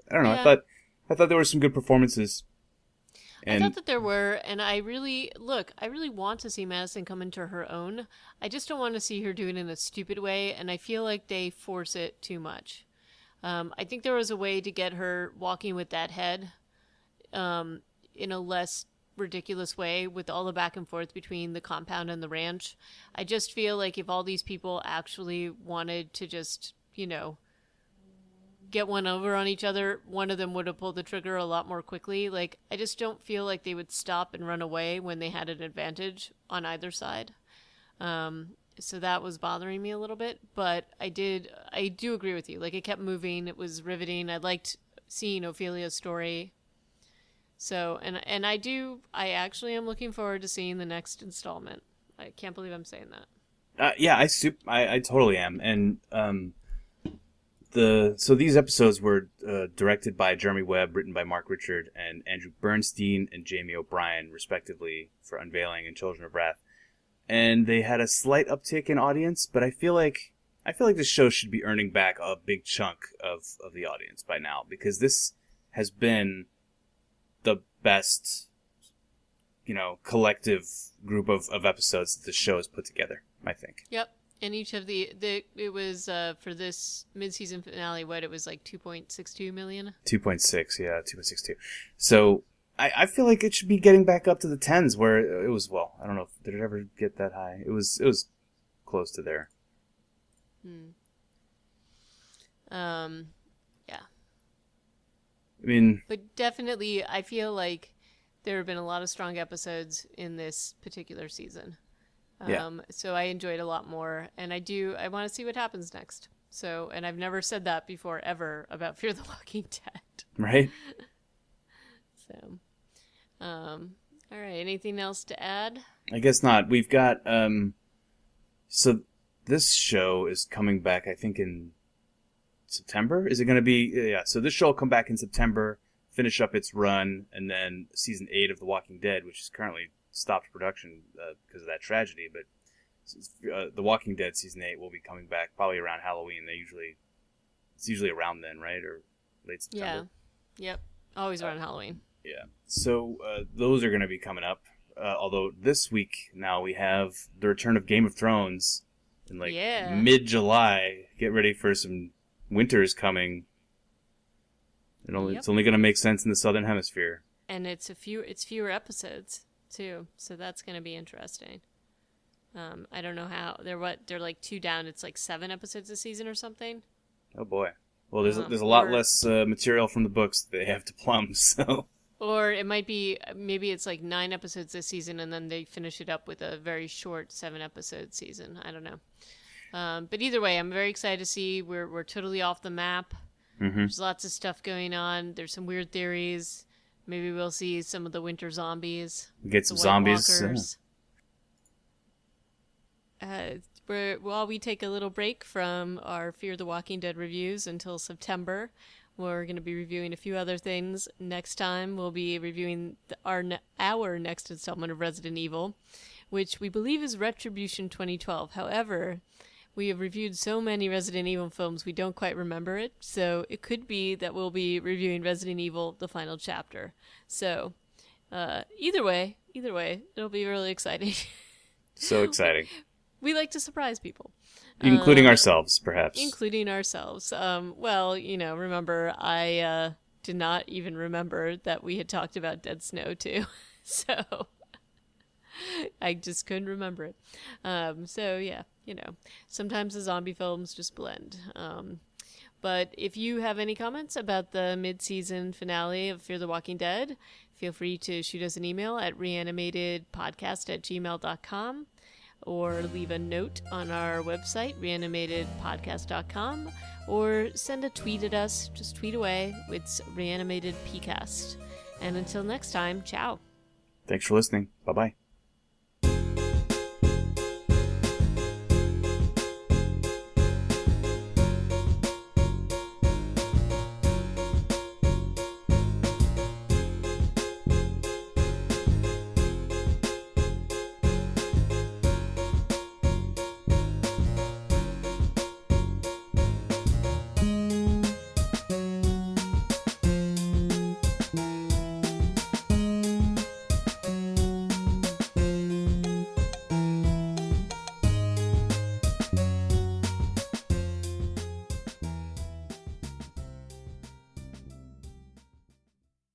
I don't know. Yeah. I thought there were some good performances. I thought And that there were, and I really want to see Madison come into her own. I just don't want to see her do it in a stupid way, and I feel like they force it too much. I think there was a way to get her walking with that head in a less ridiculous way with all the back and forth between the compound and the ranch. I just feel like if all these people actually wanted to just, get one over on each other, one of them would have pulled the trigger a lot more quickly. Like, I just don't feel like they would stop and run away when they had an advantage on either side. So that was bothering me a little bit, but I do agree with you. Like, it kept moving. It was riveting. I liked seeing Ophelia's story. So, and I actually am looking forward to seeing the next installment. I can't believe I'm saying that. yeah, I totally am. And so these episodes were directed by Jeremy Webb, written by Mark Richard and Andrew Bernstein and Jamie O'Brien, respectively, for Unveiling and Children of Wrath. And they had a slight uptick in audience, but I feel like the show should be earning back a big chunk of the audience by now, because this has been the best, collective group of episodes that the show has put together, I think. Yep. And each of it was for this mid-season finale, it was like 2.62 million? 2.6, yeah, 2.62. So I feel like it should be getting back up to the tens, where it was, I don't know, did it ever get that high? It was close to there. Yeah. I mean... But definitely, I feel like there have been a lot of strong episodes in this particular season. So I enjoyed a lot more, and I want to see what happens next. So, and I've never said that before ever about Fear the Walking Dead. Right? So, all right. Anything else to add? I guess not. We've got, so this show is coming back, I think, in September? Is it going to be, yeah, so this show will come back in September, finish up its run, and then season 8 of The Walking Dead, which is currently stopped production because of that tragedy, but The Walking Dead season 8 will be coming back probably around Halloween. It's usually around then, right, or late September. Yeah, yep, always around Halloween. Yeah, so those are going to be coming up. Although this week now we have the return of Game of Thrones in mid-July. Get ready for some winters coming. It's only going to make sense in the Southern Hemisphere. And it's fewer episodes too, so that's going to be interesting. I don't know how they're like 2 down. It's like 7 episodes a season or something. Oh boy. Well, there's a lot less material from the books that they have to plumb. So. Or it might be maybe it's like 9 episodes this season, and then they finish it up with a very short 7-episode season. I don't know. But either way, I'm very excited to see. We're totally off the map. Mm-hmm. There's lots of stuff going on. There's some weird theories. Maybe we'll see some of the winter zombies. Get some zombies. While we take a little break from our Fear the Walking Dead reviews until September, we're going to be reviewing a few other things. Next time, we'll be reviewing our next installment of Resident Evil, which we believe is Retribution 2012. However, we have reviewed so many Resident Evil films, we don't quite remember it. So it could be that we'll be reviewing Resident Evil, the final chapter. So either way, it'll be really exciting. So exciting. We like to surprise people. Including ourselves, perhaps. Including ourselves. Remember, I did not even remember that we had talked about Dead Snow, too. So, I just couldn't remember it. Sometimes the zombie films just blend. But if you have any comments about the mid-season finale of Fear the Walking Dead, feel free to shoot us an email at reanimatedpodcast@gmail.com. or leave a note on our website, reanimatedpodcast.com, or send a tweet at us. Just tweet away. It's reanimatedpcast. And until next time, ciao. Thanks for listening. Bye-bye.